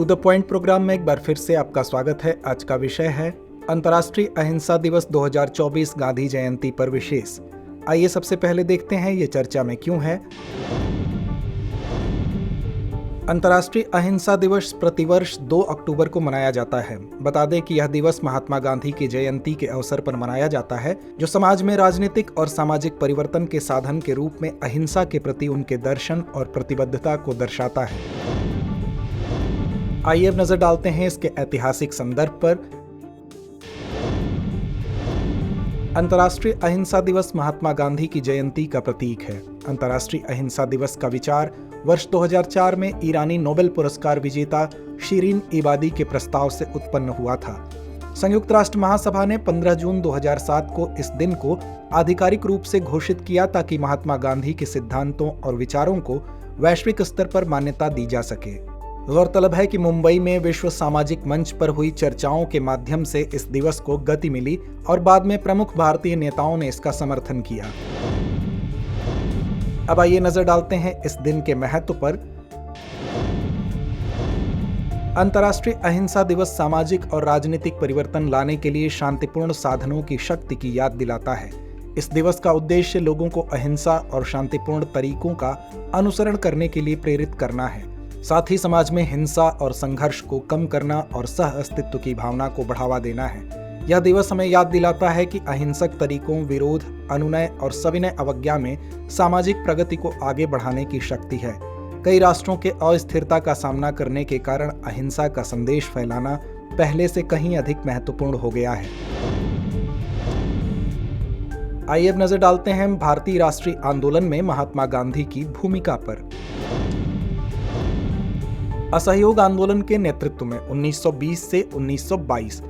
The point programme में एक बार फिर से आपका स्वागत है। आज का विषय है अंतर्राष्ट्रीय अहिंसा दिवस 2024 गांधी जयंती पर विशेष। आइए सबसे पहले देखते हैं ये चर्चा में क्यों है। अंतर्राष्ट्रीय अहिंसा दिवस प्रतिवर्ष 2 अक्टूबर को मनाया जाता है। बता दें कि यह दिवस महात्मा गांधी की जयंती के अवसर पर मनाया जाता है, जो समाज में राजनीतिक और सामाजिक परिवर्तन के साधन के रूप में अहिंसा के प्रति उनके दर्शन और प्रतिबद्धता को दर्शाता है। आइए अब नजर डालते हैं इसके ऐतिहासिक संदर्भ पर। अंतर्राष्ट्रीय अहिंसा दिवस महात्मा गांधी की जयंती का प्रतीक है। अंतर्राष्ट्रीय अहिंसा दिवस का विचार वर्ष 2004 में ईरानी नोबेल पुरस्कार विजेता शिरीन इबादी के प्रस्ताव से उत्पन्न हुआ था। संयुक्त राष्ट्र महासभा ने 15 जून 2007 को इस दिन को आधिकारिक रूप से घोषित किया ताकि महात्मा गांधी के सिद्धांतों और विचारों को वैश्विक स्तर पर मान्यता दी जा सके। गौरतलब है कि मुंबई में विश्व सामाजिक मंच पर हुई चर्चाओं के माध्यम से इस दिवस को गति मिली और बाद में प्रमुख भारतीय नेताओं ने इसका समर्थन किया। अब आइए नजर डालते हैं इस दिन के महत्व पर। अंतर्राष्ट्रीय अहिंसा दिवस सामाजिक और राजनीतिक परिवर्तन लाने के लिए शांतिपूर्ण साधनों की शक्ति की याद दिलाता है। इस दिवस का उद्देश्य लोगों को अहिंसा और शांतिपूर्ण तरीकों का अनुसरण करने के लिए प्रेरित करना है। साथ ही समाज में हिंसा और संघर्ष को कम करना और सह अस्तित्व की भावना को बढ़ावा देना है। यह दिवस हमें याद दिलाता है कि अहिंसक तरीकों, विरोध, अनुनय और सविनय अवज्ञा में सामाजिक प्रगति को आगे बढ़ाने की शक्ति है। कई राष्ट्रों के अस्थिरता का सामना करने के कारण अहिंसा का संदेश फैलाना पहले से कहीं अधिक महत्वपूर्ण हो गया है। आइए अब नजर डालते हैं भारतीय राष्ट्रीय आंदोलन में महात्मा गांधी की भूमिका पर। असहयोग आंदोलन के नेतृत्व में 1920 से 1922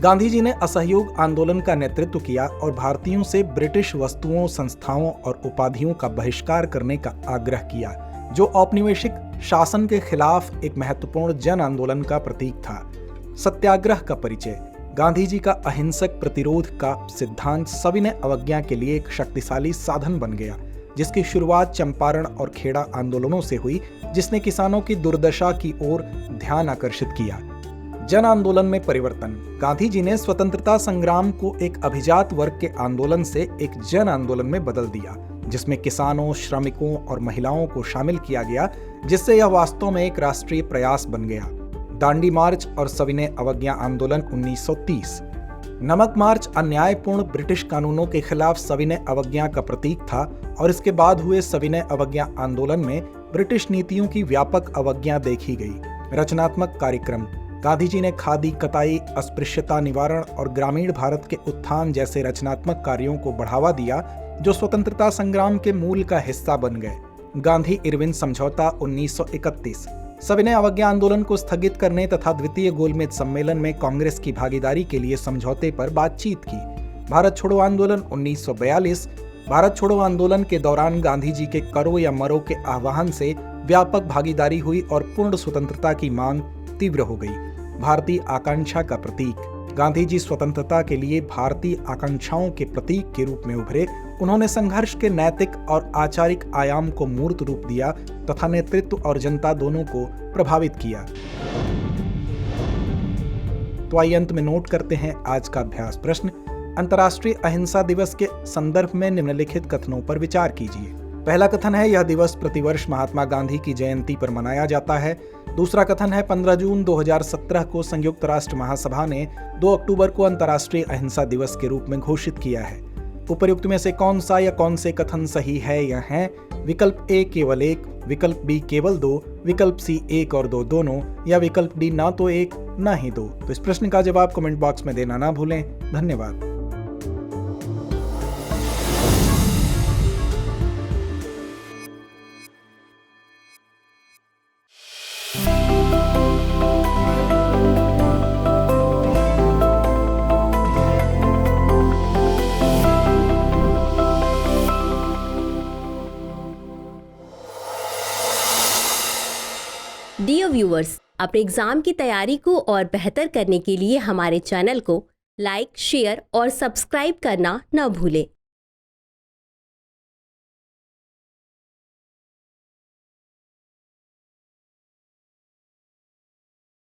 गांधी जी ने असहयोग आंदोलन का नेतृत्व किया और भारतीयों से ब्रिटिश वस्तुओं, संस्थाओं और उपाधियों का बहिष्कार करने का आग्रह किया, जो औपनिवेशिक शासन के खिलाफ एक महत्वपूर्ण जन आंदोलन का प्रतीक था। सत्याग्रह का परिचय। गांधी जी का अहिंसक प्रतिरोध का सिद्धांत सविनय अवज्ञा के लिए एक शक्तिशाली साधन बन गया, जिसकी शुरुआत चंपारण और खेड़ा आंदोलनों से हुई, जिसने किसानों की दुर्दशा की ओर ध्यान आकर्षित किया। जन आंदोलन में परिवर्तन। गांधी जी ने स्वतंत्रता संग्राम को एक अभिजात वर्ग के आंदोलन से एक जन आंदोलन में बदल दिया, जिसमें किसानों, श्रमिकों और महिलाओं को शामिल किया गया, जिससे यह वास्तव में एक राष्ट्रीय प्रयास बन गया। दांडी मार्च और सविनय अवज्ञा आंदोलन 1930। नमक मार्च अन्यायपूर्ण ब्रिटिश कानूनों के खिलाफ सविनय अवज्ञा का प्रतीक था और इसके बाद हुए सविनय अवज्ञा आंदोलन में ब्रिटिश नीतियों की व्यापक अवज्ञा देखी गई। रचनात्मक कार्यक्रम। गांधी जी ने खादी, कताई, अस्पृश्यता निवारण और ग्रामीण भारत के उत्थान जैसे रचनात्मक कार्यों को बढ़ावा दिया, जो स्वतंत्रता संग्राम के मूल का हिस्सा बन गए। गांधी इरविन समझौता 1931। सविनय अवज्ञा आंदोलन को स्थगित करने तथा द्वितीय गोलमेज सम्मेलन में कांग्रेस की भागीदारी के लिए समझौते पर बातचीत की। भारत छोड़ो आंदोलन 1942। भारत छोड़ो आंदोलन के दौरान गांधी जी के करो या मरो के आह्वान से व्यापक भागीदारी हुई और पूर्ण स्वतंत्रता की मांग तीव्र हो गई। भारतीय आकांक्षा का प्रतीक। गांधी जी स्वतंत्रता के लिए भारतीय आकांक्षाओं के प्रतीक के रूप में उभरे। उन्होंने संघर्ष के नैतिक और आचारिक आयाम को मूर्त रूप दिया तथा नेतृत्व और जनता दोनों को प्रभावित किया। तो आइए अंत में नोट करते हैं आज का अभ्यास प्रश्न। अंतर्राष्ट्रीय अहिंसा दिवस के संदर्भ में निम्नलिखित कथनों पर विचार कीजिए। पहला कथन है, यह दिवस प्रतिवर्ष महात्मा गांधी की जयंती पर मनाया जाता है। दूसरा कथन है, 15 जून 2017 को संयुक्त राष्ट्र महासभा ने 2 अक्टूबर को अंतर्राष्ट्रीय अहिंसा दिवस के रूप में घोषित किया है। उपर्युक्त में से कौन सा या कौन से कथन सही है या हैं? विकल्प ए केवल 1, विकल्प बी केवल 2, विकल्प सी 1 और 2 दोनों, या विकल्प डी ना तो 1 ना ही 2। तो इस प्रश्न का जवाब कमेंट बॉक्स में देना ना भूलें। धन्यवाद। डियर व्यूअर्स, अपने एग्जाम की तैयारी को और बेहतर करने के लिए हमारे चैनल को लाइक, शेयर और सब्सक्राइब करना न भूलें।